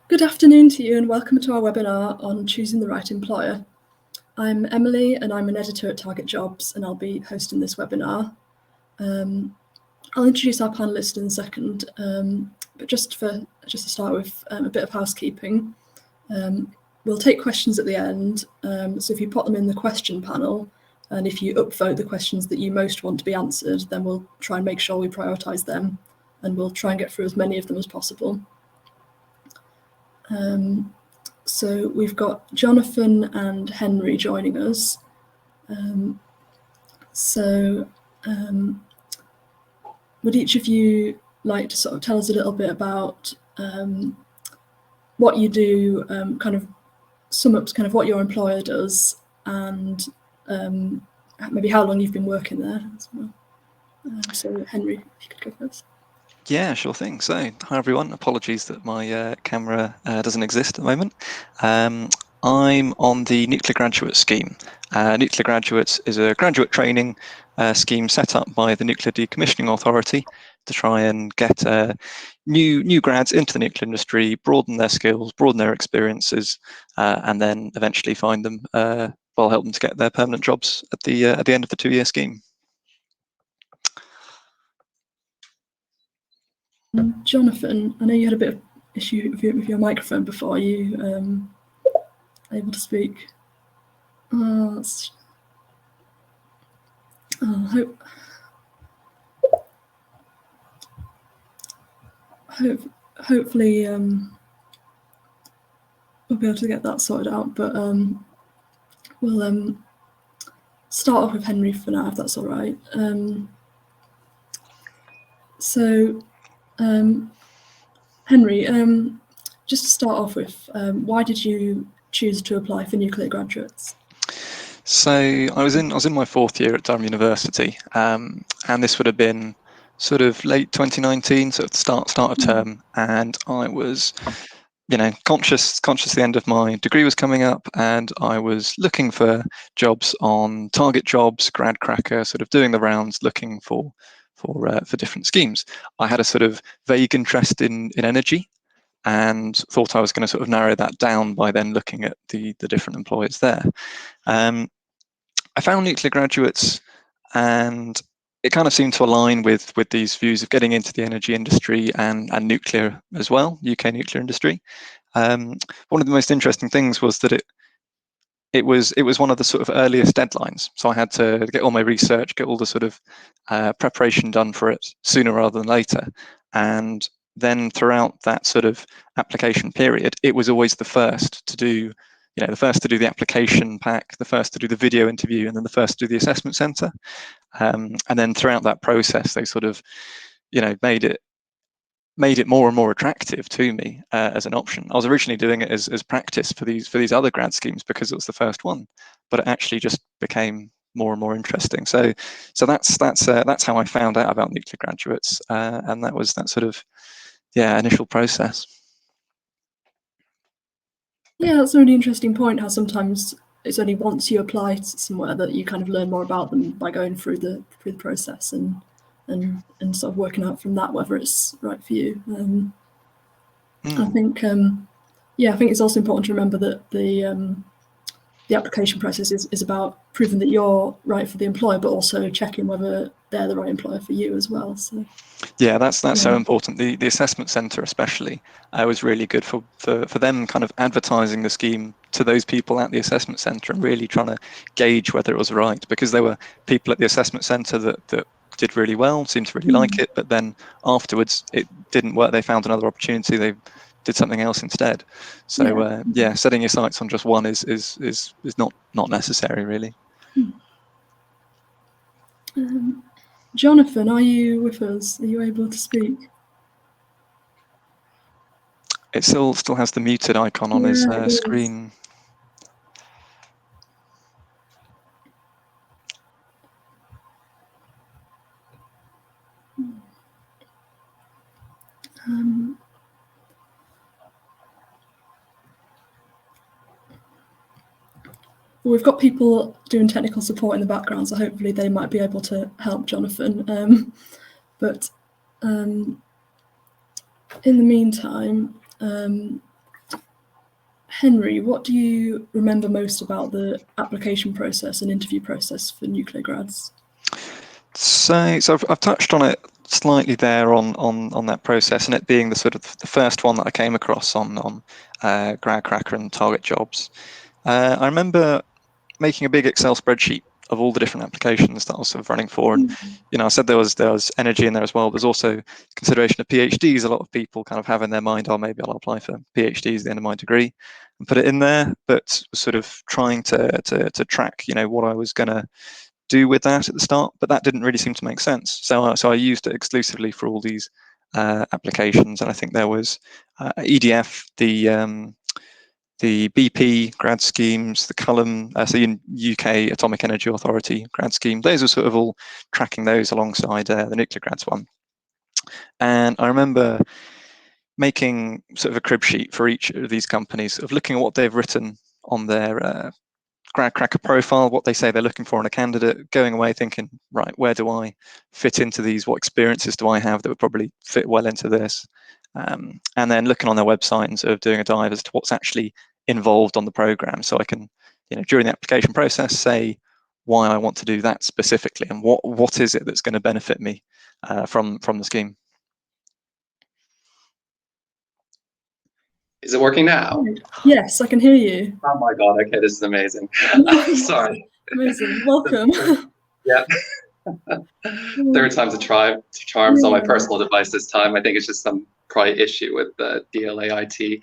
Good afternoon to you and welcome to our webinar on choosing the right employer. I'm Emily and I'm an editor at TargetJobs and I'll be hosting this webinar. I'll introduce our panellists in a second, but just to start with a bit of housekeeping. We'll take questions at the end, so if you put them in the question panel and if you upvote the questions that you most want to be answered, then we'll try and make sure we prioritise them and we'll try and get through as many of them as possible. So we've got Jonathan and Henry joining us. Would each of you like to sort of tell us a little bit about what you do, kind of sum up kind of what your employer does and maybe how long you've been working there as well. So Henry, if you could go first. Yeah, sure thing. So, hi everyone. Apologies that my camera doesn't exist at the moment. I'm on the Nuclear Graduate Scheme. Nuclear Graduates is a graduate training scheme set up by the Nuclear Decommissioning Authority to try and get new grads into the nuclear industry, broaden their skills, broaden their experiences, and then eventually find them, help them to get their permanent jobs at the end of the 2-year scheme. Jonathan, I know you had a bit of issue with your microphone before. Are you able to speak? Hopefully we'll be able to get that sorted out, but we'll start off with Henry for now, if that's all right. Henry, just to start off with, why did you choose to apply for nuclear graduates? So I was in my 4th year at Durham University, and this would have been sort of late 2019, sort of the start of term, and I was, conscious the end of my degree was coming up, and I was looking for jobs on targetjobs, Grad Cracker, sort of doing the rounds, looking for different schemes. I had a sort of vague interest in energy, and thought I was going to sort of narrow that down by then looking at the different employers there. I found Nuclear Graduates, and it kind of seemed to align with these views of getting into the energy industry and nuclear as well, UK nuclear industry. One of the most interesting things was that it was one of the sort of earliest deadlines, so I had to get all my research, get all the sort of preparation done for it sooner rather than later. And then throughout that sort of application period, it was always the first to do, the first to do the application pack, the first to do the video interview, and then the first to do the assessment centre. And then throughout that process, they sort of, made it more and more attractive to me as an option. I was originally doing it as practice for these other grad schemes because it was the first one, but it actually just became more and more interesting. So that's how I found out about Nuclear Graduates, and that was that sort of initial process. Yeah, that's a really interesting point, how sometimes it's only once you apply to somewhere that you kind of learn more about them by going through the process and sort of working out from that whether it's right for you. I think I think it's also important to remember that the application process is about proving that you're right for the employer, but also checking whether they're the right employer for you as well. So yeah, that's so important. The assessment centre especially was really good for them kind of advertising the scheme to those people at the assessment centre and really trying to gauge whether it was right, because there were people at the assessment centre that did really well, seemed to really like it, but then afterwards it didn't work. They found another opportunity. They did something else instead. So setting your sights on just one is not necessary, really. Jonathan, are you with us? Are you able to speak? It still has the muted icon on his screen. We've got people doing technical support in the background, so hopefully they might be able to help Jonathan. But in the meantime, Henry, what do you remember most about the application process and interview process for nuclear grads? So I've touched on it slightly there on that process, and it being the sort of the first one that I came across on Grad Cracker and Target Jobs. I remember making a big Excel spreadsheet of all the different applications that I was sort of running for, and I said there was energy in there as well. There's also consideration of PhDs. A lot of people kind of have in their mind, oh, maybe I'll apply for PhDs at the end of my degree, and put it in there. But sort of trying to track, what I was going to do with that at the start, but that didn't really seem to make sense. So I used it exclusively for all these applications, and I think there was EDF, the BP grad schemes, the Culham, so in UK Atomic Energy Authority grad scheme. Those are sort of all tracking those alongside the nuclear grads one. And I remember making sort of a crib sheet for each of these companies, of looking at what they've written on their Grad Cracker profile, what they say they're looking for in a candidate, going away thinking, right, where do I fit into these? What experiences do I have that would probably fit well into this? And then looking on their website and sort of doing a dive as to what's actually involved on the program, so I can, during the application process, say why I want to do that specifically and what is it that's going to benefit me from the scheme. Is it working now? Yes, I can hear you. Oh my God, okay, this is amazing. Sorry. Amazing, welcome. Yeah. Third time's a charm. It's on my personal device this time. I think it's just some probably issue with the DLA IT.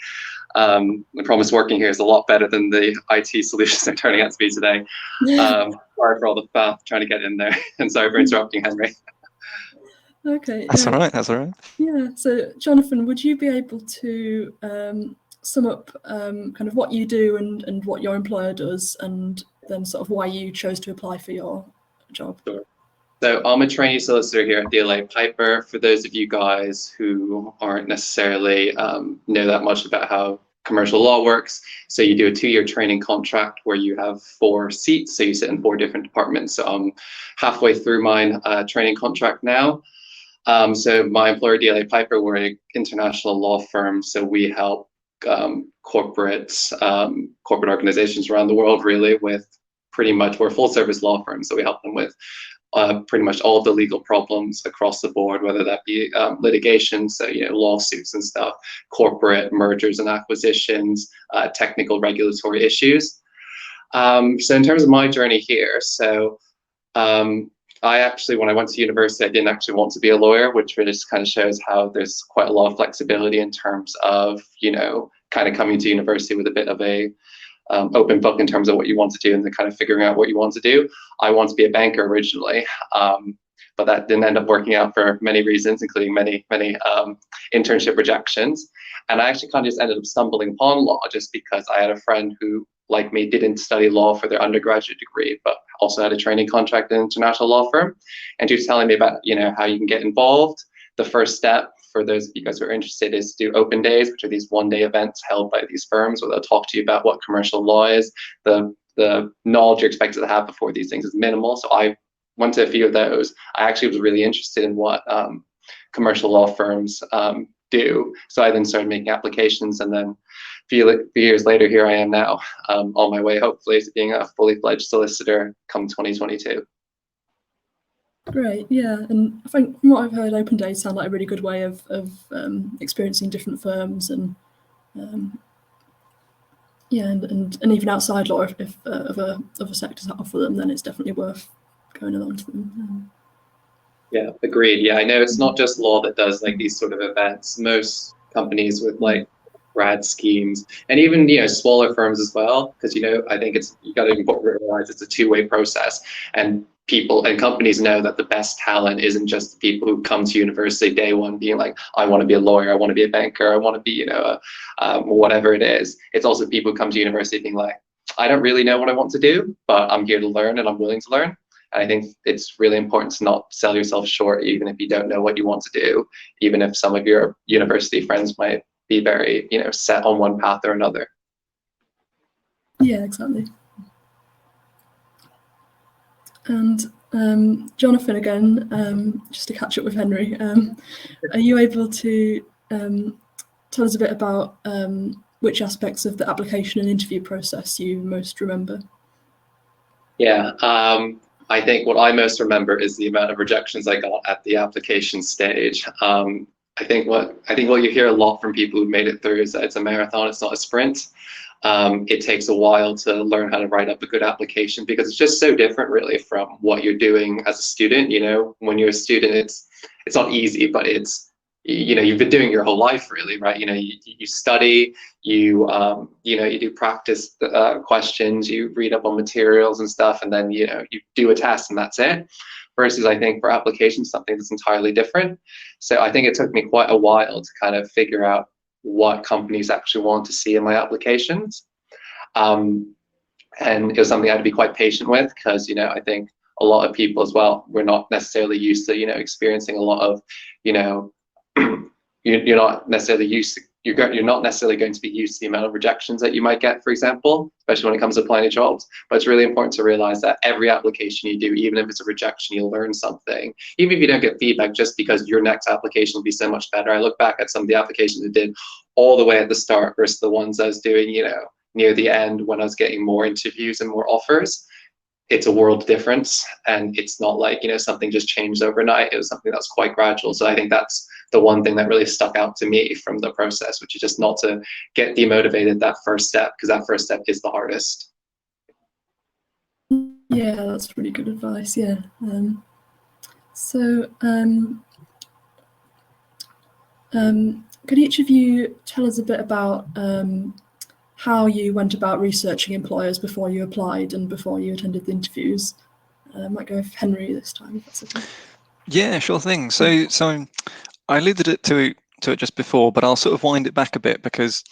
I promise working here is a lot better than the IT solutions they're turning out to be today. Sorry for all the faff trying to get in there, and sorry for interrupting, Henry. Okay. That's all right. That's all right. Yeah. So, Jonathan, would you be able to sum up kind of what you do and what your employer does, and then sort of why you chose to apply for your job? Sure. So I'm a trainee solicitor here at DLA Piper. For those of you guys who aren't necessarily know that much about how commercial law works, so you do a 2-year training contract where you have 4 seats, so you sit in 4 different departments. So I'm halfway through my training contract now. So my employer, DLA Piper, we're an international law firm, so we help corporate organizations around the world, really, with pretty much, we're a full service law firm, so we help them with pretty much all of the legal problems across the board, whether that be litigation, so lawsuits and stuff, corporate mergers and acquisitions, technical regulatory issues. So in terms of my journey here, so I actually, when I went to university, I didn't actually want to be a lawyer, which really just kind of shows how there's quite a lot of flexibility in terms of, kind of coming to university with a bit of a open book in terms of what you want to do and then kind of figuring out what you want to do. I wanted to be a banker originally, but that didn't end up working out for many reasons, including many internship rejections. And I actually kind of just ended up stumbling upon law just because I had a friend who, like me, didn't study law for their undergraduate degree, but also had a training contract in an international law firm. And she was telling me about, how you can get involved. The first step, for those of you guys who are interested, is to do open days, which are these one-day events held by these firms where they'll talk to you about what commercial law is. The knowledge you're expected to have before these things is minimal. So I went to a few of those. I actually was really interested in what commercial law firms do. So I then started making applications, and then a few years later, here I am now, on my way, hopefully, to being a fully fledged solicitor come 2022. Great, yeah, and I think from what I've heard, open days sound like a really good way of experiencing different firms and and even outside law, if other sectors offer them, then it's definitely worth going along to them. Yeah, agreed. Yeah, I know it's not just law that does like these sort of events. Most companies with like grad schemes, and even smaller firms as well, because I think you got to realize it's a 2-way process, and people and companies know that the best talent isn't just the people who come to university day one being like, I want to be a lawyer, I want to be a banker, I want to be whatever it is. It's also people who come to university being like, I don't really know what I want to do, but I'm here to learn and I'm willing to learn. And I think it's really important to not sell yourself short, even if you don't know what you want to do, even if some of your university friends might be very set on one path or another. Yeah, exactly. And Jonathan, again, just to catch up with Henry, are you able to tell us a bit about which aspects of the application and interview process you most remember? Yeah, I think what I most remember is the amount of rejections I got at the application stage. I think what you hear a lot from people who've made it through is that it's a marathon, it's not a sprint. It takes a while to learn how to write up a good application because it's just so different really from what you're doing as a student. You know, when you're a student, it's not easy, but it's, you know, you've been doing your whole life really, right? You know, you study, you know, you do practice questions, you read up on materials and stuff, and then, you know, you do a test and that's it. Versus I think for applications, something that's entirely different. So I think it took me quite a while to kind of figure out what companies actually want to see in my applications. And it was something I had to be quite patient with because, you know, I think a lot of people as well, we're not necessarily used to, you know, experiencing a lot of, you know, you're not necessarily used to, you're not necessarily going to be used to the amount of rejections that you might get, for example, especially when it comes to applying to jobs. But it's really important to realize that every application you do, even if it's a rejection, you'll learn something. Even if you don't get feedback, just because your next application will be so much better. I look back at some of the applications I did all the way at the start versus the ones I was doing, you know, near the end when I was getting more interviews and more offers. It's a world difference, and it's not like, you know, something just changed overnight. It was something that was quite gradual. So I think that's the one thing that really stuck out to me from the process, which is just not to get demotivated that first step, because that first step is the hardest. Yeah, that's really good advice. Yeah. Could each of you tell us a bit about how you went about researching employers before you applied and before you attended the interviews? I might go with Henry this time, if that's okay. Yeah, sure thing. So I alluded to it just before, but I'll sort of wind it back a bit because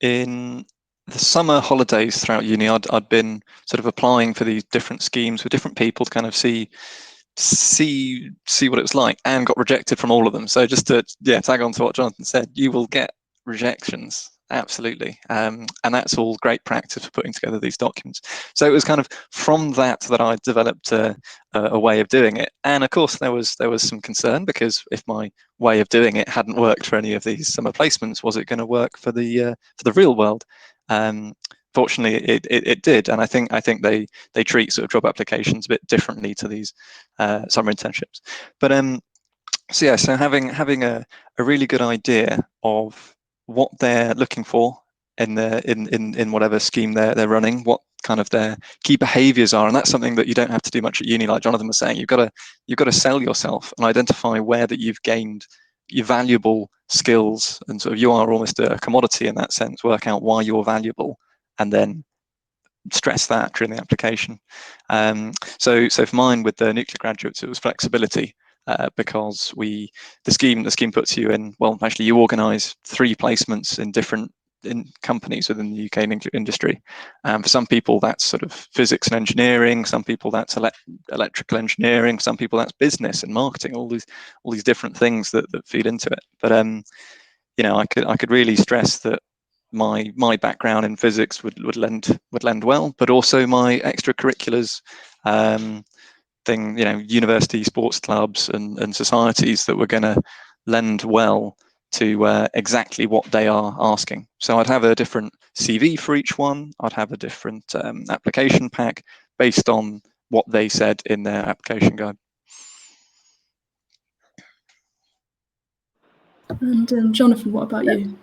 in the summer holidays throughout uni, I'd been sort of applying for these different schemes with different people to kind of see what it was like, and got rejected from all of them. So just to tag on to what Jonathan said, you will get rejections, absolutely, and that's all great practice for putting together these documents. So it was kind of from that I developed a way of doing it. And of course there was some concern, because if my way of doing it hadn't worked for any of these summer placements, was it going to work for the real world? Fortunately, it did, and I think they treat sort of job applications a bit differently to these summer internships. But so having a really good idea of what they're looking for in whatever scheme they're running, what kind of their key behaviours are, and that's something that you don't have to do much at uni. Like Jonathan was saying, you've got to sell yourself and identify where that you've gained your valuable skills, and sort of you are almost a commodity in that sense. Work out why you're valuable, and then stress that during the application. So for mine, with the nuclear graduates, it was flexibility, because the scheme puts you in, well, actually you organise 3 placements in companies within the UK nuclear industry. For some people that's sort of physics and engineering, some people that's electrical engineering, some people that's business and marketing, all these different things that feed into it. But you know, I could really stress that my background in physics would lend well, but also my extracurriculars, you know, university sports clubs and societies that were going to lend well to exactly what they are asking. So I'd have a different CV for each one. I'd have a different application pack based on what they said in their application guide. And Jonathan, what about you?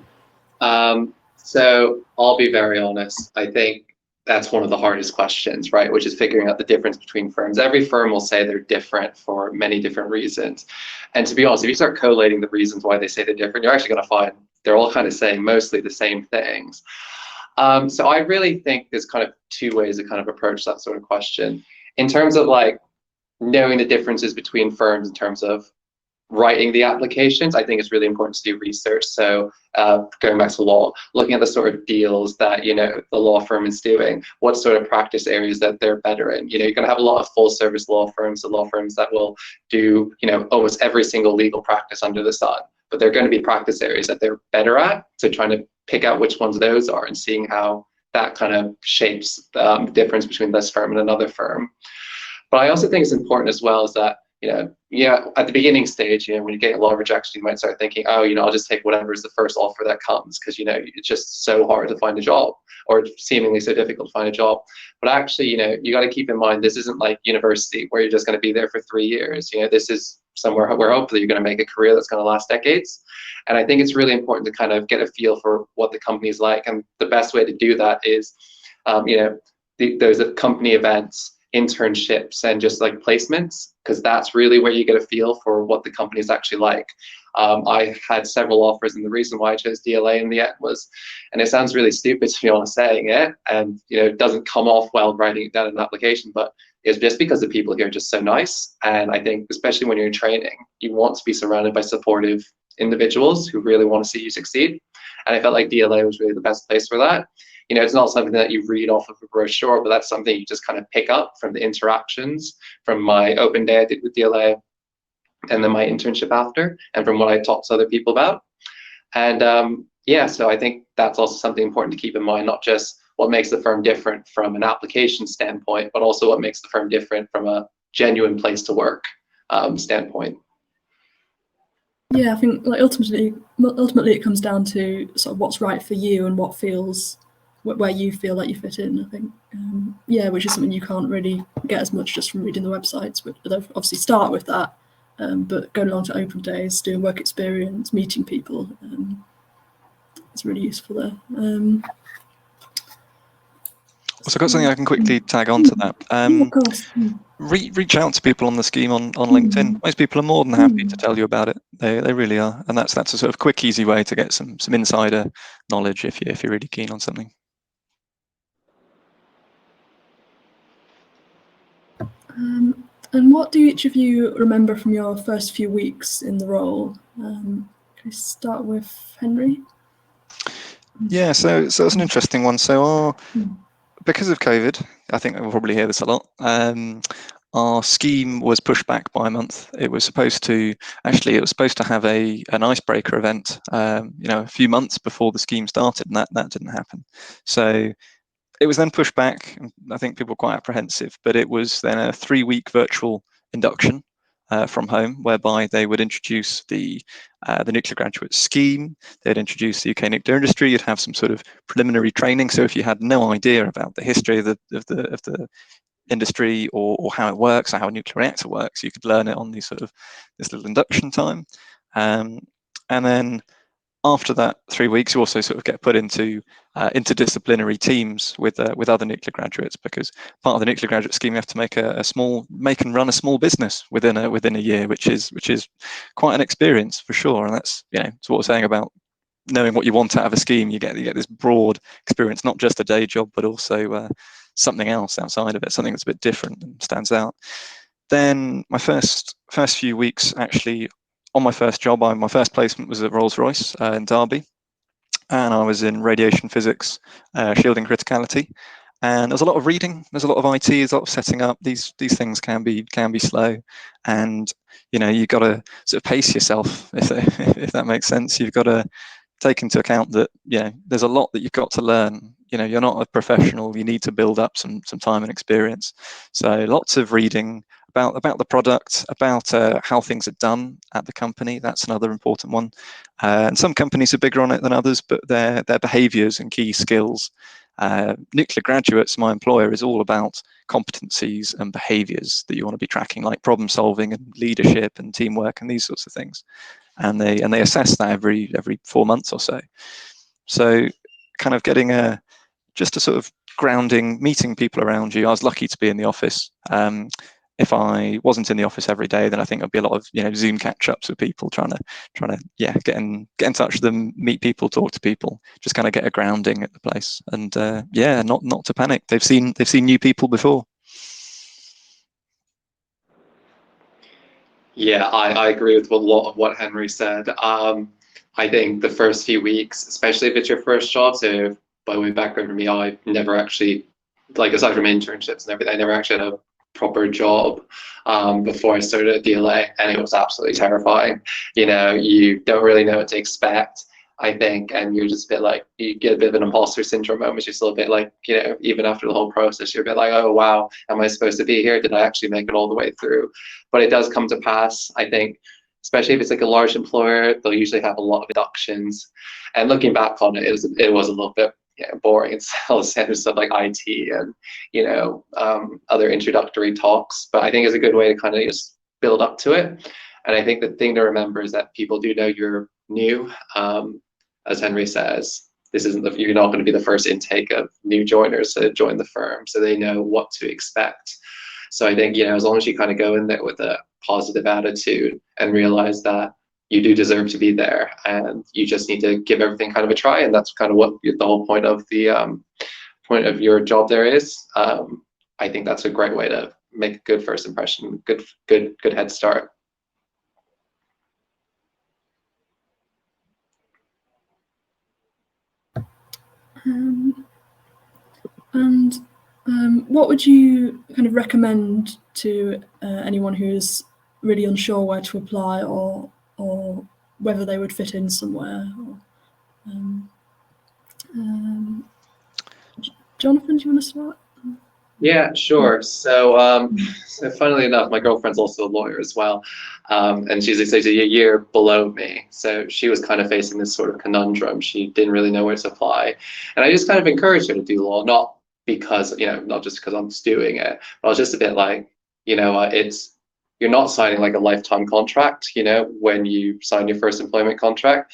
So I'll be very honest. I think that's one of the hardest questions, right? Which is figuring out the difference between firms. Every firm will say they're different for many different reasons. And to be honest, if you start collating the reasons why they say they're different, you're actually going to find they're all kind of saying mostly the same things. So I really think there's kind of 2 ways to kind of approach that sort of question. In terms of like knowing the differences between firms in terms of writing the applications, I think it's really important to do research. So going back to law, looking at the sort of deals that, you know, the law firm is doing, what sort of practice areas that they're better in. You know, you're going to have a lot of full service law firms, the law firms that will do, you know, almost every single legal practice under the sun, but there are going to be practice areas that they're better at. So trying to pick out which ones those are and seeing how that kind of shapes the difference between this firm and another firm. But I also think it's important as well is that at the beginning stage, when you get a lot of rejection, you might start thinking, oh, I'll just take whatever is the first offer that comes, because it's just so hard to find a job, or seemingly so difficult to find a job. But actually, you got to keep in mind, this isn't like university where you're just going to be there for 3 years. This is somewhere where hopefully you're going to make a career that's going to last decades. And I think it's really important to kind of get a feel for what the company's like, and the best way to do that is, those company events, internships, and just like placements, because that's really where you get a feel for what the company is actually like. I had several offers, and the reason why I chose DLA in the end was, and it sounds really stupid to be honest saying it, and it doesn't come off well writing it down in an application, but it's just because the people here are just so nice. And I think especially when you're in training, you want to be surrounded by supportive individuals who really want to see you succeed. And I felt like DLA was really the best place for that. It's not something that you read off of a brochure, but that's something you just kind of pick up from the interactions, from my open day I did with DLA, and then my internship after, and from what I talked to other people about. And so I think that's also something important to keep in mind, not just what makes the firm different from an application standpoint, but also what makes the firm different from a genuine place to work standpoint. Yeah, I think like ultimately it comes down to sort of what's right for you and what feels where you feel like you fit in. I think, which is something you can't really get as much just from reading the websites. But they obviously start with that, but going along to open days, doing work experience, meeting people, it's really useful there. So I've got something I can quickly tag on to that. Of course. Reach out to people on the scheme on LinkedIn. Most people are more than happy to tell you about it. They really are, and that's a sort of quick, easy way to get some insider knowledge if you're really keen on something. And what do each of you remember from your first few weeks in the role? Can we start with Henry? Yeah, so it's an interesting one. So because of COVID, I think we'll probably hear this a lot. Our scheme was pushed back by a month. It was supposed to have an icebreaker event, a few months before the scheme started, and that didn't happen. So it was then pushed back. I think people were quite apprehensive, but it was then a 3-week virtual induction from home, whereby they would introduce the nuclear graduate scheme. They'd introduce the UK nuclear industry. You'd have some sort of preliminary training. So if you had no idea about the history of the industry or how it works or how a nuclear reactor works, you could learn it on this little induction time. And then after that 3 weeks, you also sort of get put into interdisciplinary teams with other nuclear graduates, because part of the nuclear graduate scheme, you have to make and run a small business within a year, which is quite an experience for sure. And that's it's what we're saying about knowing what you want out of a scheme. You get this broad experience, not just a day job, but also something else outside of it, something that's a bit different and stands out. Then my first few weeks, actually, on my first job, my first placement was at Rolls-Royce in Derby, and I was in radiation physics, shielding criticality. And there's a lot of reading, there's a lot of IT, there's a lot of setting up. These things can be slow, and you've got to sort of pace yourself, if that makes sense. You've got to take into account that there's a lot that you've got to learn. You're not a professional. You need to build up some time and experience. So lots of reading about the product, about how things are done at the company. That's another important one. And some companies are bigger on it than others, but their behaviours and key skills. Nuclear graduates, my employer, is all about competencies and behaviours that you want to be tracking, like problem solving and leadership and teamwork and these sorts of things. And they assess that every 4 months or so. So kind of getting just a sort of grounding, meeting people around you. I was lucky to be in the office. If I wasn't in the office every day, then I think there'd be a lot of Zoom catch-ups with people, trying to get in touch with them, meet people, talk to people, just kind of get a grounding at the place. And not to panic. They've seen new people before. Yeah, I agree with a lot of what Henry said. I think the first few weeks, especially if it's your first job, so by way of background for me, I never actually, like aside from internships and everything, I never actually had a proper job before I started at DLA, and it was absolutely terrifying. You don't really know what to expect. I think, and you're just a bit like, you get a bit of an imposter syndrome moment. You're still a bit like, even after the whole process, you're a bit like, oh wow, am I supposed to be here? Did I actually make it all the way through? But it does come to pass, I think, especially if it's like a large employer. They'll usually have a lot of deductions, and looking back on it, it was a little bit boring and stuff like IT and other introductory talks. But I think it's a good way to kind of just build up to it. And I think the thing to remember is that people do know you're new. As Henry says, you're not going to be the first intake of new joiners to join the firm, so they know what to expect. So I think, as long as you kind of go in there with a positive attitude and realize that you do deserve to be there, and you just need to give everything kind of a try, and that's kind of what the whole point of your job there is. I think that's a great way to make a good first impression, good head start. What would you kind of recommend to anyone who's really unsure where to apply or whether they would fit in somewhere? Jonathan, do you want to start? Yeah, sure. So funnily enough, my girlfriend's also a lawyer as well. And she's a year below me. So she was kind of facing this sort of conundrum. She didn't really know where to apply. And I just kind of encouraged her to do law, not because, not just because I'm just doing it, but I was just a bit like, you're not signing like a lifetime contract, when you sign your first employment contract.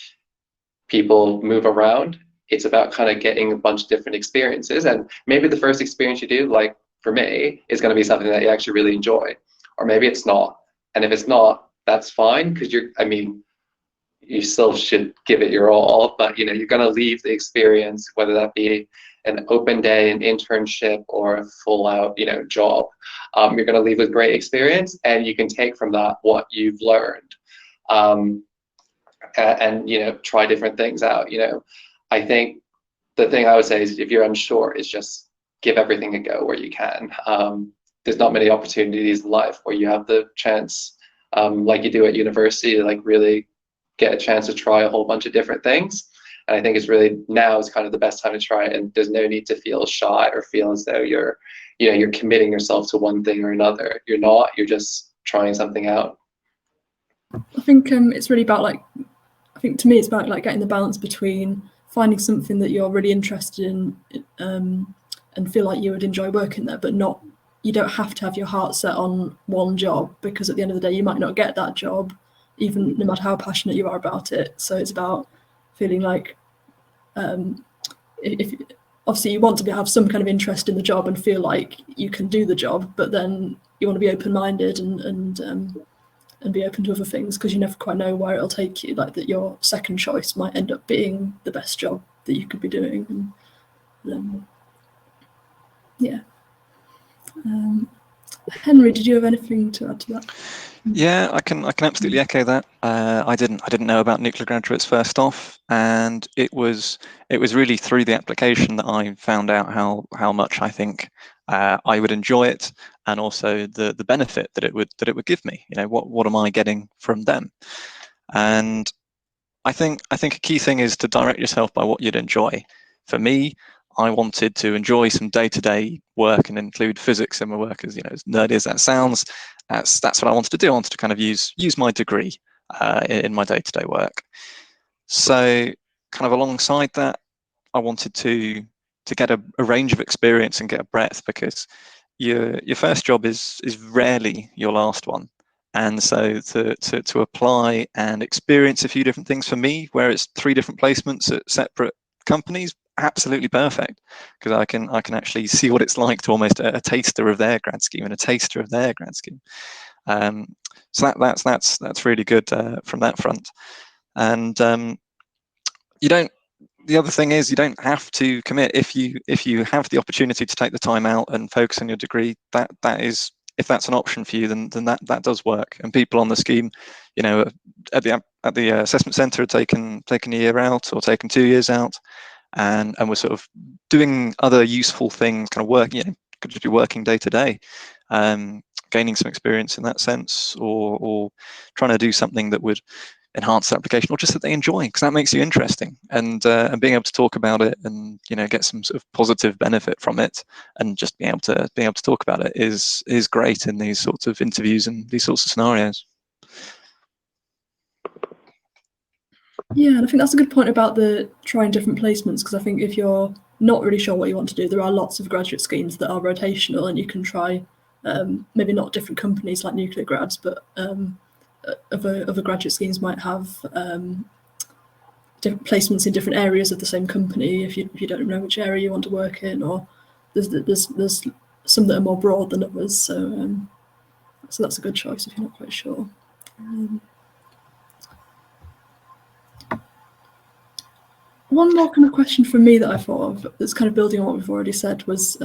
People move around. It's about kind of getting a bunch of different experiences, and maybe the first experience you do, like for me, is going to be something that you actually really enjoy, or maybe it's not. And if it's not, that's fine, because you still should give it your all, but you're going to leave the experience, whether that be an open day, an internship, or a full out job. You're going to leave with great experience, and you can take from that what you've learned, and try different things out. I think the thing I would say is, if you're unsure, is just give everything a go where you can. There's not many opportunities in life where you have the chance, like you do at university, to like really get a chance to try a whole bunch of different things. And I think now is kind of the best time to try it. And there's no need to feel shy or feel as though you're committing yourself to one thing or another. You're not. You're just trying something out. I think it's really about to me, it's about like getting the balance between finding something that you're really interested in and feel like you would enjoy working there, but you don't have to have your heart set on one job, because at the end of the day you might not get that job, even no matter how passionate you are about it. So it's about feeling like if obviously you want to have some kind of interest in the job and feel like you can do the job, but then you want to be open-minded and be open to other things, because you never quite know where it'll take you. Like that your second choice might end up being the best job that you could be doing. And yeah. Henry, did you have anything to add to that? Yeah, I can absolutely echo that. I didn't know about nuclear graduates first off, and it was really through the application that I found out how much I think I would enjoy it, and also the benefit that it would give me. What am I getting from them? And I think a key thing is to direct yourself by what you'd enjoy. For me, I wanted to enjoy some day-to-day work and include physics in my work. As nerdy as that sounds, that's what I wanted to do. I wanted to kind of use my degree in my day-to-day work. So kind of alongside that, I wanted to get a range of experience and get a breadth, because your first job is rarely your last one. And so to apply and experience a few different things, for me, where it's 3 different placements at separate companies, absolutely perfect, because I can actually see what it's like to almost a taster of their grad scheme and a taster of their grad scheme. So that's really good from that front. And the other thing is, you don't have to commit. If you have the opportunity to take the time out and focus on your degree, that is, if that's an option for you, then that does work. And people on the scheme, at the assessment centre, are taken a year out or taken 2 years out, and we're sort of doing other useful things, kind of work. Could just be working day to day, gaining some experience in that sense, or trying to do something that would enhance their application, or just that they enjoy, because that makes you interesting, and being able to talk about it and get some sort of positive benefit from it, and just being able to talk about it is great in these sorts of interviews and these sorts of scenarios. Yeah, and I think that's a good point about the trying different placements, because I think if you're not really sure what you want to do, there are lots of graduate schemes that are rotational, and you can try maybe not different companies like nuclear grads, but other graduate schemes might have different placements in different areas of the same company if you don't know which area you want to work in, or there's some that are more broad than others. So that's a good choice if you're not quite sure. One more kind of question from me that I thought of that's kind of building on what we've already said was,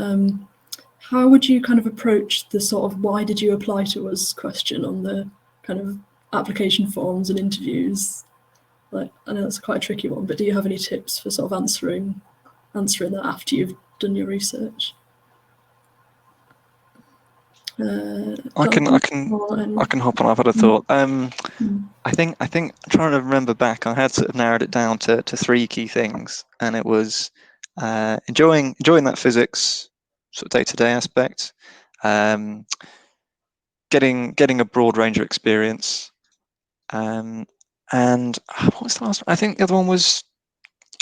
how would you kind of approach the sort of why did you apply to us question on the kind of application forms and interviews? Like, I know that's quite a tricky one, but do you have any tips for sort of answering that after you've done your research? I can hop on. I've had a thought. I think trying to remember back, I had sort of narrowed it down to 3 key things, and it was enjoying that physics sort of day-to-day aspect, getting a broad range of experience, and what was the last one? I think the other one was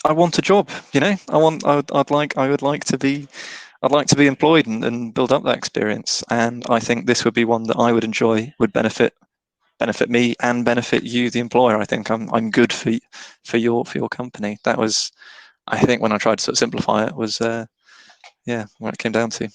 I want a job. I'd like to be employed and build up that experience, and I think this would be one that I would enjoy, would benefit me and benefit you, the employer. I think I'm good for your company. That was, I think, when I tried to sort of simplify it, was what it came down to.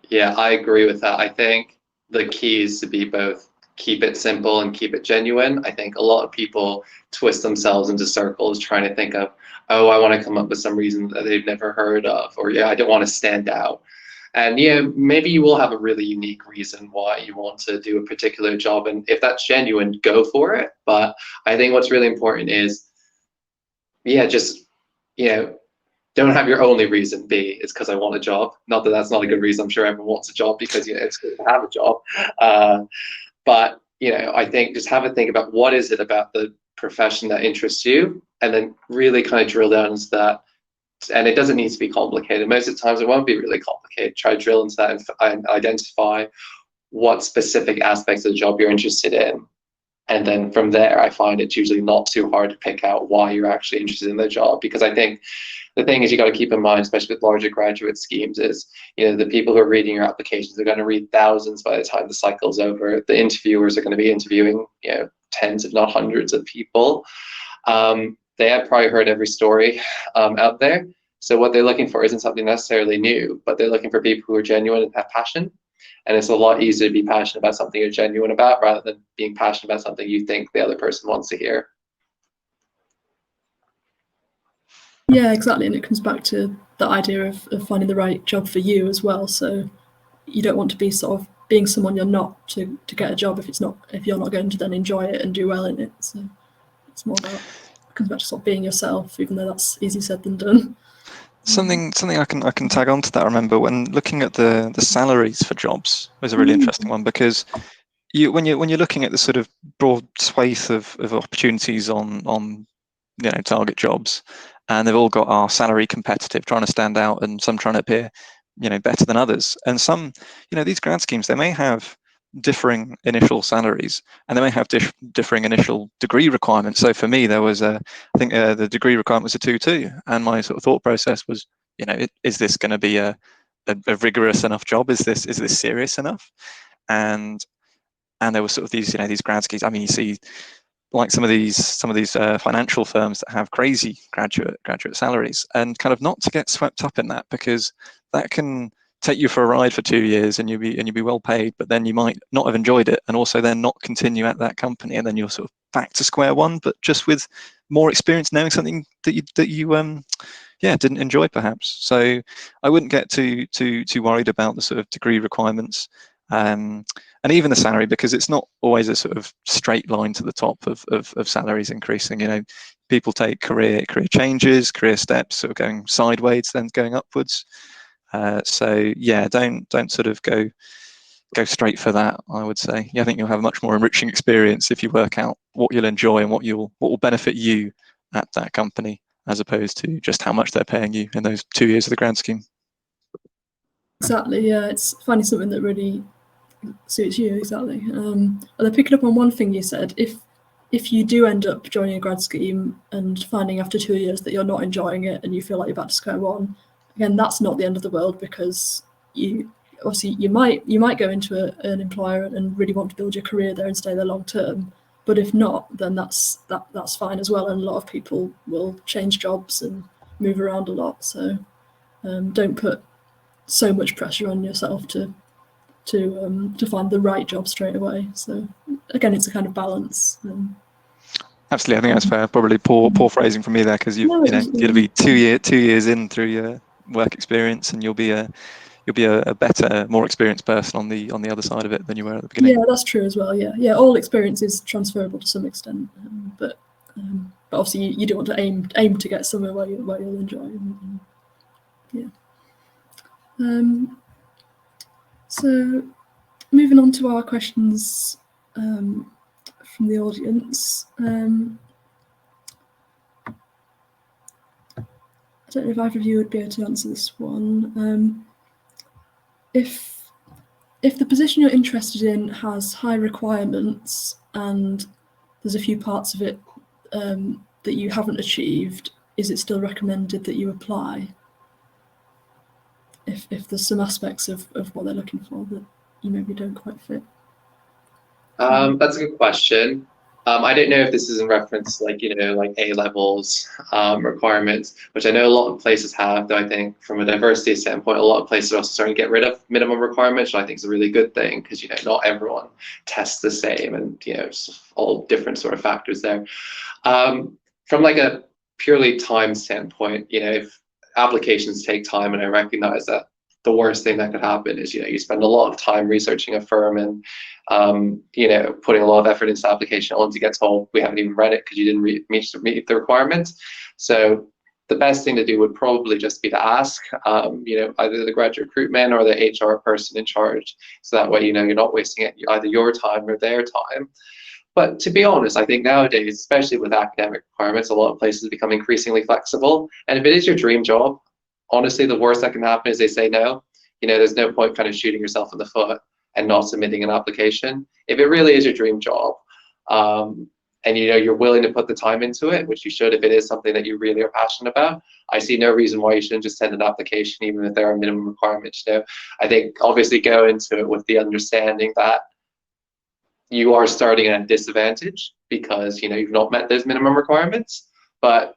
Yeah, I agree with that. I think the key is to be both keep it simple and keep it genuine. I think a lot of people twist themselves into circles trying to think of, oh, I want to come up with some reason that they've never heard of, or I don't want to stand out. And maybe you will have a really unique reason why you want to do a particular job, and if that's genuine, go for it. But I think what's really important is, just don't have your only reason be it's because I want a job. Not that that's not a good reason. I'm sure everyone wants a job because it's good to have a job. But I think just have a think about what is it about the profession that interests you, and then really kind of drill down into that. And it doesn't need to be complicated. Most of the times it won't be really complicated. Try to drill into that and identify what specific aspects of the job you're interested in. And then from there, I find it's usually not too hard to pick out why you're actually interested in the job. Because I think the thing is, you got to keep in mind, especially with larger graduate schemes, is the people who are reading your applications are going to read thousands by the time the cycle's over. The interviewers are going to be interviewing tens, if not hundreds, of people. They have probably heard every story out there. So what they're looking for isn't something necessarily new, but they're looking for people who are genuine and have passion. And it's a lot easier to be passionate about something you're genuine about rather than being passionate about something you think the other person wants to hear. Yeah, exactly. And it comes back to the idea of finding the right job for you as well. So you don't want to be sort of being someone you're not to get a job if you're not going to then enjoy it and do well in it. So it's more about, it comes back to sort of being yourself, even though that's easier said than done. Something I can tag on to that. I remember when looking at the salaries for jobs was a really interesting one, because when you're looking at the sort of broad swathe of opportunities on target jobs, and they've all got our salary competitive, trying to stand out, and some trying to appear better than others. And some these grad schemes, they may have differing initial salaries, and they may have differing initial degree requirements. So for me, there was I think the degree requirement was a 2-2, and my sort of thought process was, is this going to be a rigorous enough job? Is this serious enough? And there were sort of these these grad schemes. I mean, you see like some of these financial firms that have crazy graduate salaries, and kind of not to get swept up in that, because that can take you for a ride for 2 years and you'll be well paid, but then you might not have enjoyed it, and also then not continue at that company, and then you're sort of back to square one, but just with more experience, knowing something that you didn't enjoy perhaps. So I wouldn't get too worried about the sort of degree requirements, and even the salary, because it's not always a sort of straight line to the top of salaries increasing. People take career changes, career steps, sort of going sideways, then going upwards. So yeah, don't sort of go go straight for that, I would say. Yeah, I think you'll have a much more enriching experience if you work out what you'll enjoy and what will benefit you at that company, as opposed to just how much they're paying you in those 2 years of the grad scheme. Exactly, yeah, it's finding something that really suits you, exactly. And then picking up on one thing you said, if you do end up joining a grad scheme and finding after 2 years that you're not enjoying it and you feel like you're back to square one, again, that's not the end of the world, because you might go into an employer and really want to build your career there and stay there long term. But if not, then that's fine as well. And a lot of people will change jobs and move around a lot. So don't put so much pressure on yourself to find the right job straight away. So again, it's a kind of balance. Absolutely, I think that's fair. Probably poor phrasing from me there, because you'll be 2 years in through your work experience, and you'll be a better, more experienced person on the other side of it than you were at the beginning. Yeah, that's true as well. Yeah, all experience is transferable to some extent, but obviously you do want to aim to get somewhere where you'll enjoy. Yeah. So moving on to our questions from the audience. I don't know if either of you would be able to answer this one. If the position you're interested in has high requirements and there's a few parts of it that you haven't achieved, is it still recommended that you apply? If there's some aspects of what they're looking for that you maybe don't quite fit? That's a good question. I don't know if this is in reference, like A levels requirements, which I know a lot of places have. Though I think from a diversity standpoint, a lot of places are also starting to get rid of minimum requirements, which I think is a really good thing, because not everyone tests the same, and all different sort of factors there. From like a purely time standpoint, if applications take time, and I recognize that the worst thing that could happen is you spend a lot of time researching a firm and putting a lot of effort into the application, only to get told we haven't even read it because you didn't meet the requirements. So the best thing to do would probably just be to ask either the graduate recruitment or the HR person in charge, so that way you're not wasting either your time or their time. But to be honest, I think nowadays, especially with academic requirements, a lot of places become increasingly flexible. And if it is your dream job, honestly, the worst that can happen is they say no. There's no point kind of shooting yourself in the foot and not submitting an application. If it really is your dream job, and you're willing to put the time into it, which you should if it is something that you really are passionate about, I see no reason why you shouldn't just send an application, even if there are minimum requirements. I think obviously go into it with the understanding that you are starting at a disadvantage because you've not met those minimum requirements. But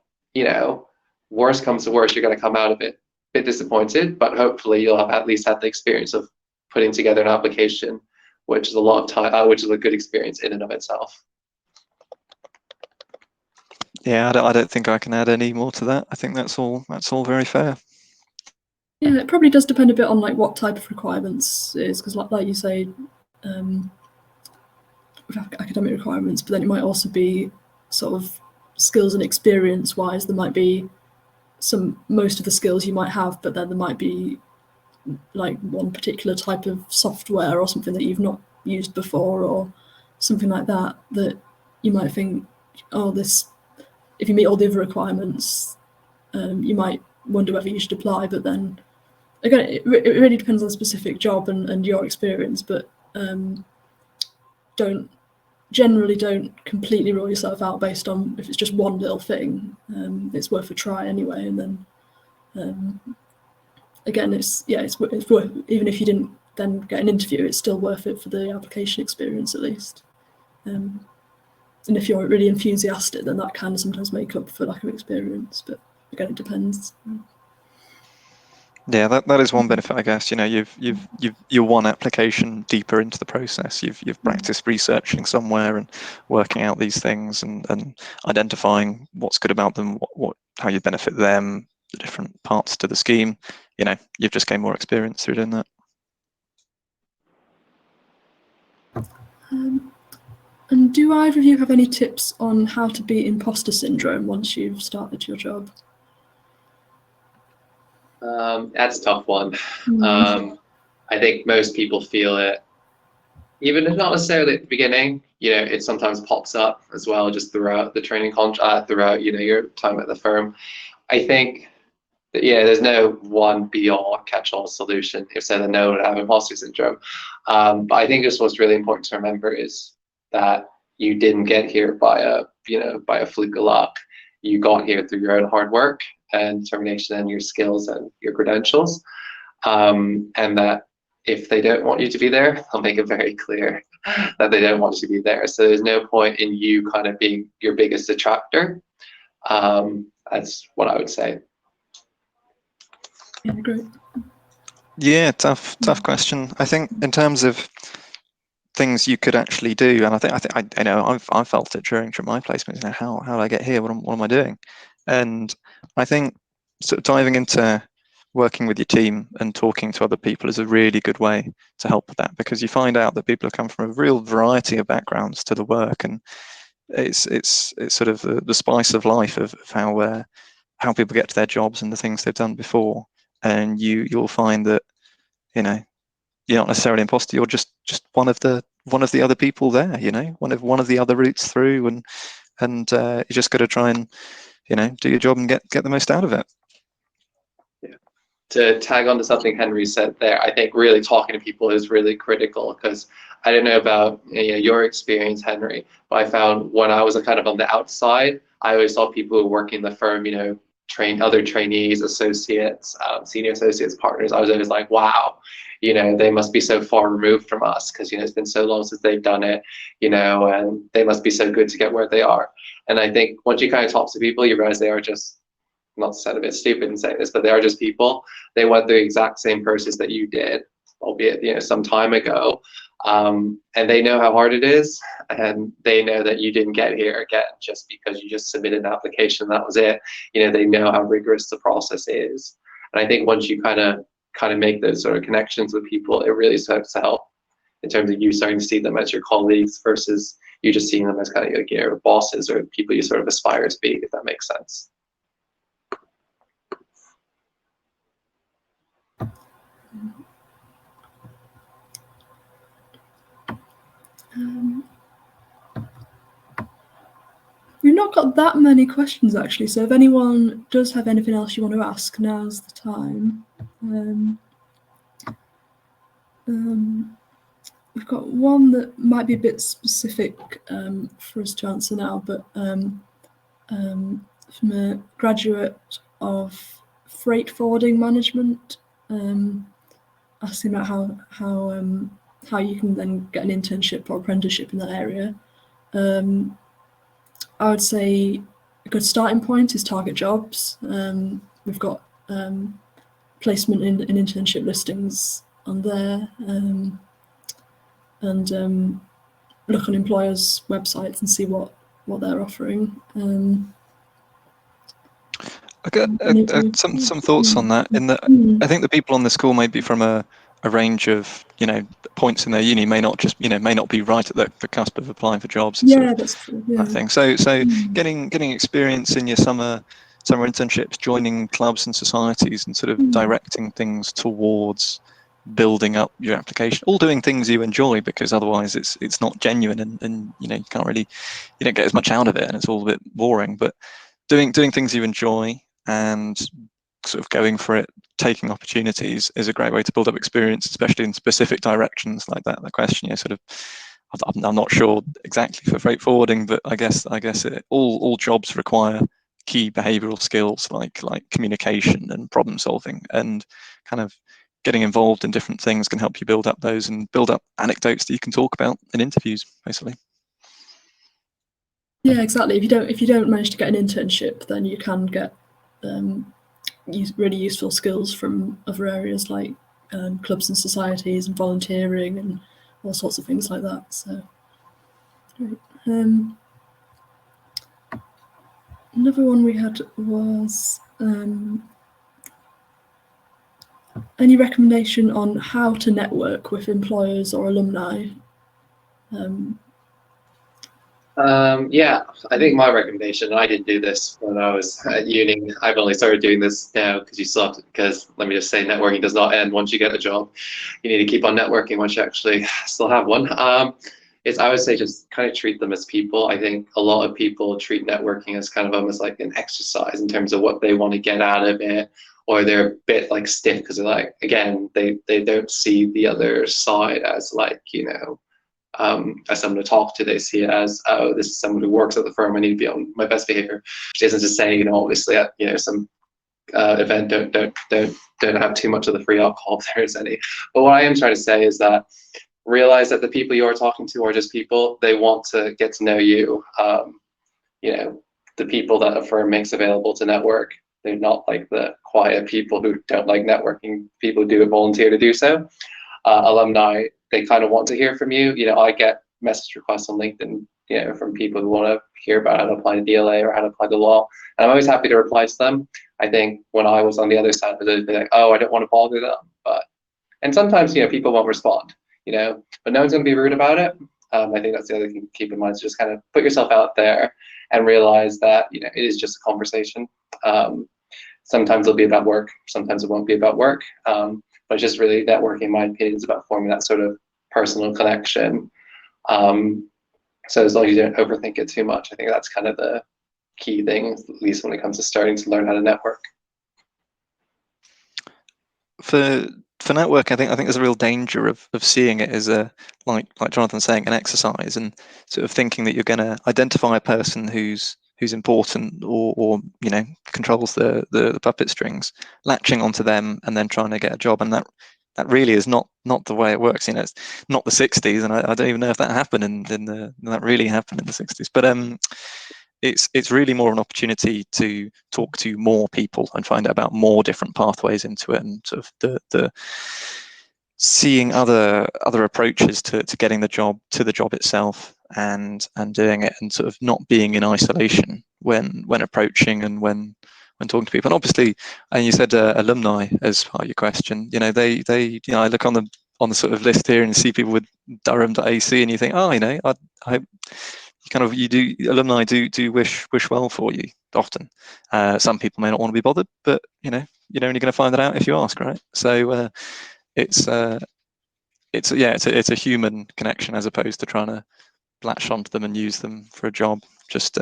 worst comes to worst, you're going to come out of it a bit disappointed, but hopefully you'll have at least had the experience of putting together an application, which is a lot of time, which is a good experience in and of itself. Yeah, I don't think I can add any more to that. I think that's all very fair. Yeah, it probably does depend a bit on like what type of requirements it is, because like you say, academic requirements, but then it might also be sort of skills and experience wise. There might be most of the skills you might have, but then there might be like one particular type of software or something that you've not used before, or something like that you might think, if you meet all the other requirements, you might wonder whether you should apply. But then again, it really depends on the specific job and your experience, but don't completely rule yourself out based on if it's just one little thing. It's worth a try anyway, and then again, it's worth, even if you didn't then get an interview, it's still worth it for the application experience at least. And if you're really enthusiastic, then that can sometimes make up for lack of experience. But again, it depends. Yeah, that is one benefit, I guess. You're one application deeper into the process. You've practiced researching somewhere and working out these things and identifying what's good about them, how you benefit them, the different parts to the scheme. You've just gained more experience through doing that. And do either of you have any tips on how to beat imposter syndrome once you've started your job? That's a tough one. I think most people feel it even if not necessarily at the beginning, it sometimes pops up as well, just throughout the training contract, throughout, your time at the firm. I think that, there's no one be-all, catch-all solution. If so, then no one would have imposter syndrome. But I think just what's really important to remember is that you didn't get here by a fluke of luck. You got here through your own hard work and determination and your skills and your credentials. And that if they don't want you to be there, they'll make it very clear that they don't want you to be there. So there's no point in you kind of being your biggest detractor. That's what I would say. Yeah, great. Yeah, tough question. I think in terms of things you could actually do, and I know I've felt it during my placements. How do I get here? What am I doing? And I think sort of diving into working with your team and talking to other people is a really good way to help with that, because you find out that people have come from a real variety of backgrounds to the work, and it's sort of the spice of life of how people get to their jobs and the things they've done before. And you'll find that you're not necessarily an imposter. You're just one of the other people there. One of the other routes through, and you just got to try and do your job and get the most out of it. Yeah. To tag on to something Henry said there, I think really talking to people is really critical, because I don't know about your experience, Henry, but I found when I was kind of on the outside, I always saw people who work in the firm, train other trainees, associates, senior associates, partners. I was always like, wow, they must be so far removed from us, because it's been so long since they've done it, and they must be so good to get where they are. And I think once you kind of talk to people, you realize they are just, not to sound a bit stupid in saying this, but they are just people. They went through the exact same process that you did, albeit some time ago, and they know how hard it is, and they know that you didn't get here again just because you just submitted an application and that was it. They know how rigorous the process is, and I think once you kind of make those sort of connections with people, it really starts to help in terms of you starting to see them as your colleagues versus you just seeing them as kind of like bosses or people you sort of aspire to be, if that makes sense. We've not got that many questions actually, so if anyone does have anything else you want to ask, now's the time. We've got one that might be a bit specific for us to answer now, but from a graduate of freight forwarding management, asking about how you can then get an internship or apprenticeship in that area. I would say a good starting point is TargetJobs. We've got placement in internship listings on there, and look on employers' websites and see what they're offering. I got some thoughts on that. In that, I think the people on this call may be from a range of points in their uni, may not be right at the cusp of applying for jobs. That's true. Yeah. I think so. Getting experience in your summer internships, joining clubs and societies, and sort of directing things towards building up your application, all doing things you enjoy, because otherwise it's not genuine, and you can't really, you don't get as much out of it, and it's all a bit boring. But doing things you enjoy and sort of going for it, taking opportunities, is a great way to build up experience, especially in specific directions like that. The question, sort of, I'm not sure exactly for freight forwarding, but I guess all jobs require key behavioural skills like communication and problem solving, and kind of getting involved in different things can help you build up those and build up anecdotes that you can talk about in interviews, basically. Yeah, exactly. If you don't manage to get an internship, then you can get really useful skills from other areas like clubs and societies and volunteering and all sorts of things like that. So, another one we had was any recommendation on how to network with employers or alumni? Yeah, I think my recommendation, and I didn't do this when I was at uni. I've only started doing this now because you still have to, because let me just say, networking does not end once you get a job. You need to keep on networking once you actually still have one. I would say just kind of treat them as people. I think a lot of people treat networking as kind of almost like an exercise in terms of what they want to get out of it, or they're a bit like stiff because they're like, again, they don't see the other side as like, as someone to talk to. They see it as, oh, this is someone who works at the firm. I need to be on my best behavior. Which isn't to say, obviously at some event, don't have too much of the free alcohol if there is any. But what I am trying to say is that realize that the people you are talking to are just people. They want to get to know you. The people that a firm makes available to network, they're not like the quiet people who don't like networking. People who do it volunteer to do so. Alumni, they kind of want to hear from you. I get message requests on LinkedIn, from people who want to hear about how to apply to DLA or how to apply to law. And I'm always happy to reply to them. I think when I was on the other side, I'd be like, oh, I don't want to bother them. And sometimes, people won't respond, but no one's going to be rude about it. I think that's the other thing to keep in mind, is just kind of put yourself out there and realize that, it is just a conversation. Sometimes it'll be about work, sometimes it won't be about work. But just really networking, in my opinion, is about forming that sort of personal connection. So as long as you don't overthink it too much, I think that's kind of the key thing, at least when it comes to starting to learn how to network. For network, I think there's a real danger of seeing it as a, like Jonathan saying, an exercise, and sort of thinking that you're going to identify a person who's important or controls the puppet strings, latching onto them and then trying to get a job, and that really is not the way it works. It's not the 60s, and I don't even know if that happened that really happened in the 60s, but it's really more an opportunity to talk to more people and find out about more different pathways into it, and sort of the seeing other approaches to getting the job, to the job itself, and doing it, and sort of not being in isolation when approaching and when talking to people. And obviously, and you said alumni as part of your question, they I look on the sort of list here and see people with Durham.ac, and you think, oh, I hope alumni do wish well for you often. Some people may not want to be bothered, but you're only going to find that out if you ask, right? So it's a human connection as opposed to trying to latch onto them and use them for a job. Just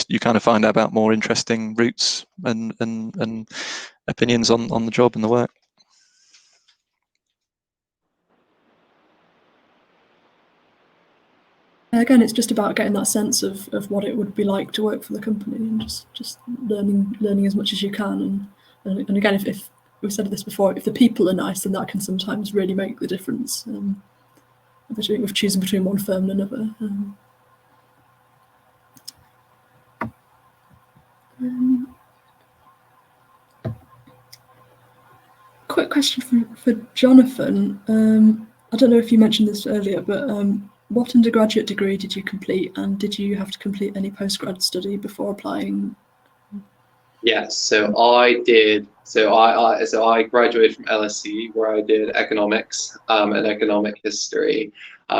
you kind of find out about more interesting routes and opinions on the job and the work. Again, it's just about getting that sense of what it would be like to work for the company, and just learning as much as you can. And again, if we've said this before, if the people are nice, then that can sometimes really make the difference with choosing between one firm and another. Quick question for Jonathan. I don't know if you mentioned this earlier, but what undergraduate degree did you complete, and did you have to complete any postgrad study before applying? Yes, so I did. So I graduated from LSE, where I did economics and economic history.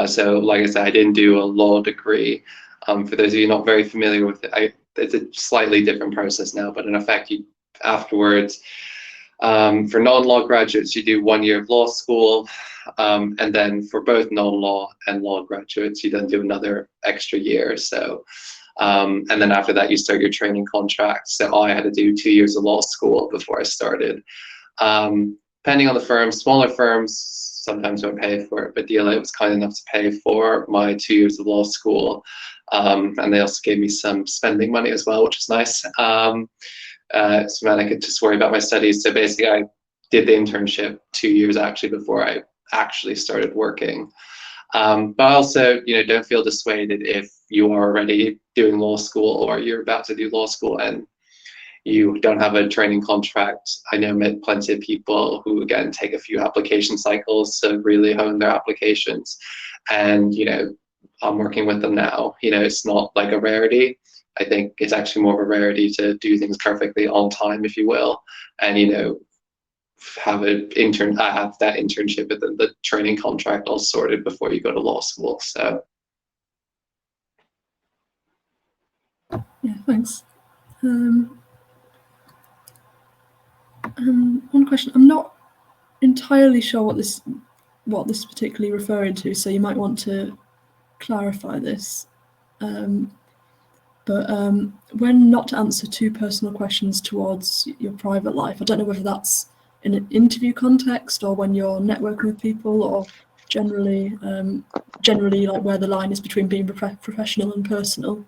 So like I said, I didn't do a law degree. For those of you not very familiar with it, it's a slightly different process now, but in effect, you afterwards, for non-law graduates, you do 1 year of law school, and then for both non-law and law graduates, you then do another extra year. So. And then after that, you start your training contract. So I had to do 2 years of law school before I started. Depending on the firm, smaller firms sometimes don't pay for it, but DLA was kind enough to pay for my 2 years of law school. And they also gave me some spending money as well, which is nice. So then I could just worry about my studies. So basically, I did the internship 2 years actually before I actually started working. But also, don't feel dissuaded if you are already doing law school or you're about to do law school and you don't have a training contract. I know plenty of people who, again, take a few application cycles to really hone their applications. And, I'm working with them now. It's not like a rarity. I think it's actually more of a rarity to do things perfectly on time, if you will. And, have that internship with the training contract all sorted before you go to law school. So Yeah, thanks. One question. I'm not entirely sure what this is particularly referring to, so you might want to clarify this. But when not to answer too personal questions towards your private life, I don't know whether that's in an interview context or when you're networking with people, or generally like where the line is between being professional and personal.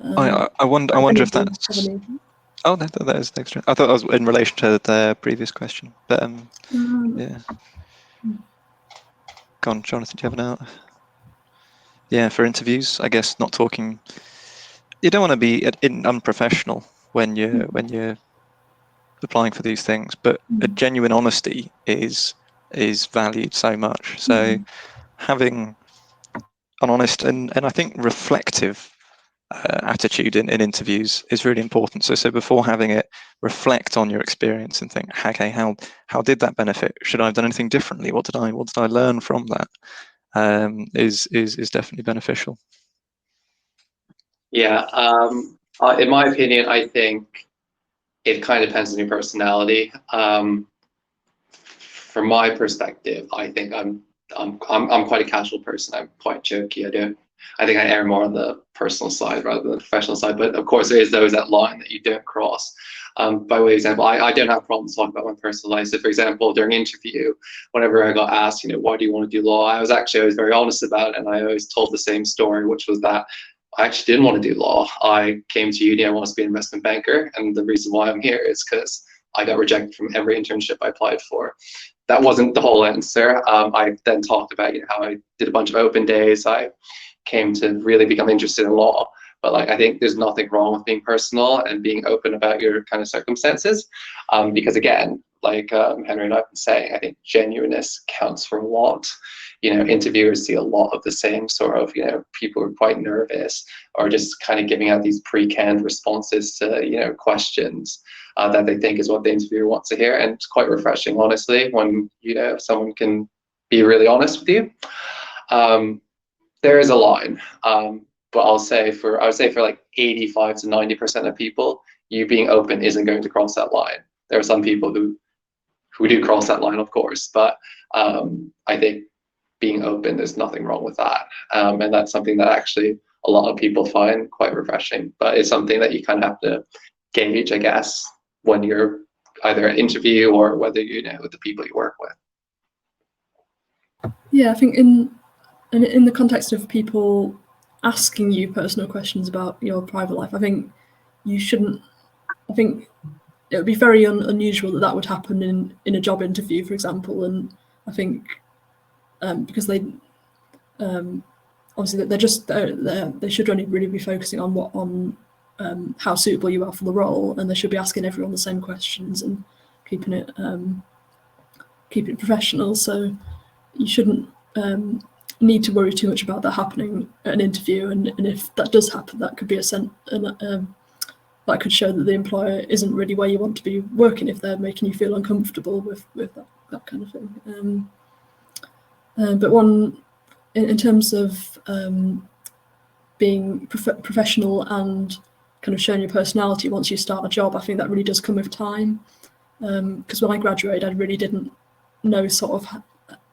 I wonder if that's. Oh, that is extra. I thought that was in relation to the previous question, but yeah. Go on, Jonathan. Do you have an out? Yeah, for interviews, I guess not talking. You don't want to be unprofessional when you're applying for these things, but a genuine honesty is valued so much. So having an honest and I think reflective attitude in interviews is really important. So before having it, reflect on your experience and think, okay, how did that benefit? Should I have done anything differently? What did I learn from that? Is definitely beneficial. Yeah, in my opinion, I think it kind of depends on your personality. From my perspective, I think I'm quite a casual person. I'm quite jokey. I think I err more on the personal side rather than the professional side. But of course, there is that line that you don't cross. By way of example, I don't have problems talking about my personal life. So, for example, during an interview, whenever I got asked, why do you want to do law? I was very honest about it, and I always told the same story, which was that I actually didn't want to do law. I came to uni, I wanted to be an investment banker, and the reason why I'm here is because I got rejected from every internship I applied for. That wasn't the whole answer. I then talked about how I did a bunch of open days. I came to really become interested in law. But I think there's nothing wrong with being personal and being open about your kind of circumstances, because again, Henry and I've been saying, I think genuineness counts for a lot. Interviewers see a lot of the same sort of people who are quite nervous or just kind of giving out these pre-canned responses to questions that they think is what the interviewer wants to hear, and it's quite refreshing, honestly, when someone can be really honest with you. There is a line, but I would say for like 85 to 90% of people, you being open isn't going to cross that line. There are some people who do cross that line, of course, but I think being open, there's nothing wrong with that, and that's something that actually a lot of people find quite refreshing. But it's something that you kind of have to gauge, I guess, when you're either at interview or whether with the people you work with. Yeah, I think in the context of people asking you personal questions about your private life, I think you shouldn't. I think it would be very unusual that would happen in a job interview, for example. And I think because they obviously they should only really be focusing on how suitable you are for the role, and they should be asking everyone the same questions and keeping it professional. So you shouldn't need to worry too much about that happening at an interview. And if that does happen, that could be that could show that the employer isn't really where you want to be working if they're making you feel uncomfortable with that kind of thing. But in terms of being professional and kind of showing your personality once you start a job, I think that really does come with time. Because when I graduated, I really didn't know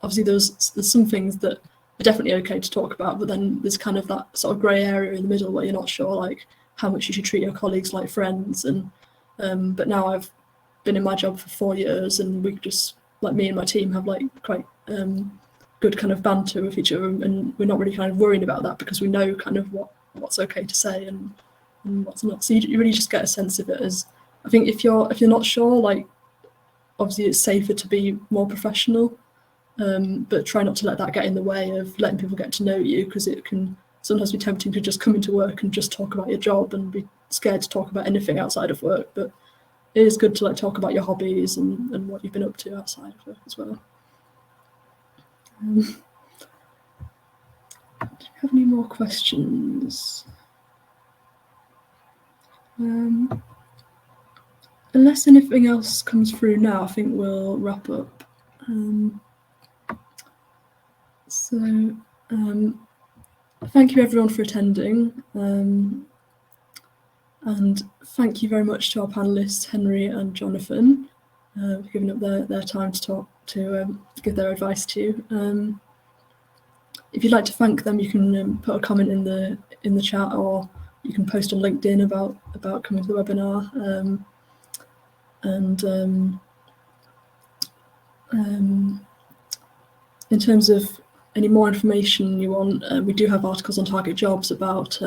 obviously there's some things that are definitely okay to talk about, but then there's kind of that sort of grey area in the middle where you're not sure how much you should treat your colleagues like friends. And but now I've been in my job for 4 years, and we just me and my team have quite good kind of banter with each other, and we're not really kind of worrying about that because we know kind of what's okay to say and what's not. So you really just get a sense of it as, I think if you're not sure, obviously it's safer to be more professional, but try not to let that get in the way of letting people get to know you, because it can sometimes be tempting to just come into work and just talk about your job and be scared to talk about anything outside of work. But it is good to talk about your hobbies and what you've been up to outside of work as well. Do you have any more questions? Unless anything else comes through now, I think we'll wrap up. Thank you everyone for attending. And thank you very much to our panellists, Henry and Jonathan, for giving up their time to talk, to give their advice to you. If you'd like to thank them, you can put a comment in the chat, or you can post on LinkedIn about coming to the webinar. In terms of any more information you want, we do have articles on Target Jobs about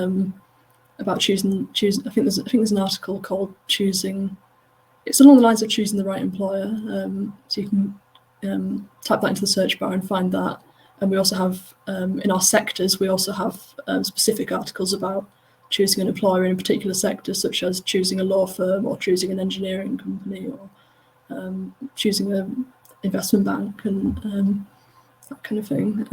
choosing. I think there's an article called choosing. It's along the lines of choosing the right employer. So you can type that into the search bar and find that. And we also have in our sectors, we also have specific articles about choosing an employer in a particular sector, such as choosing a law firm or choosing an engineering company, or choosing an investment bank, and that kind of thing.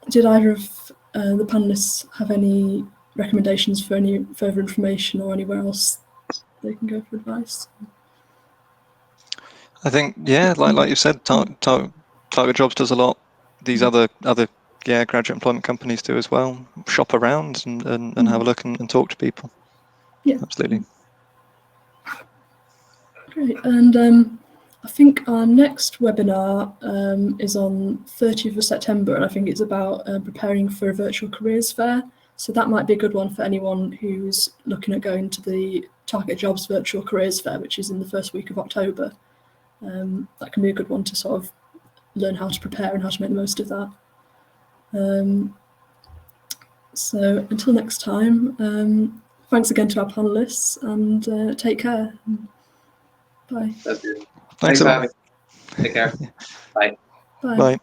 Did either of the panelists have any recommendations for any further information or anywhere else they can go for advice? I think, yeah, like you said, Target Jobs does a lot. These other graduate employment companies do as well. Shop around and have a look and talk to people. Yeah, absolutely. Great. And I think our next webinar is on 30th of September, and I think it's about preparing for a virtual careers fair. So that might be a good one for anyone who's looking at going to the Target Jobs virtual careers fair, which is in the first week of October. That can be a good one to sort of learn how to prepare and how to make the most of that. So until next time, thanks again to our panelists, and take care. Bye. That's good. Thanks for a lot. having me. Take care. Bye. Bye. Bye.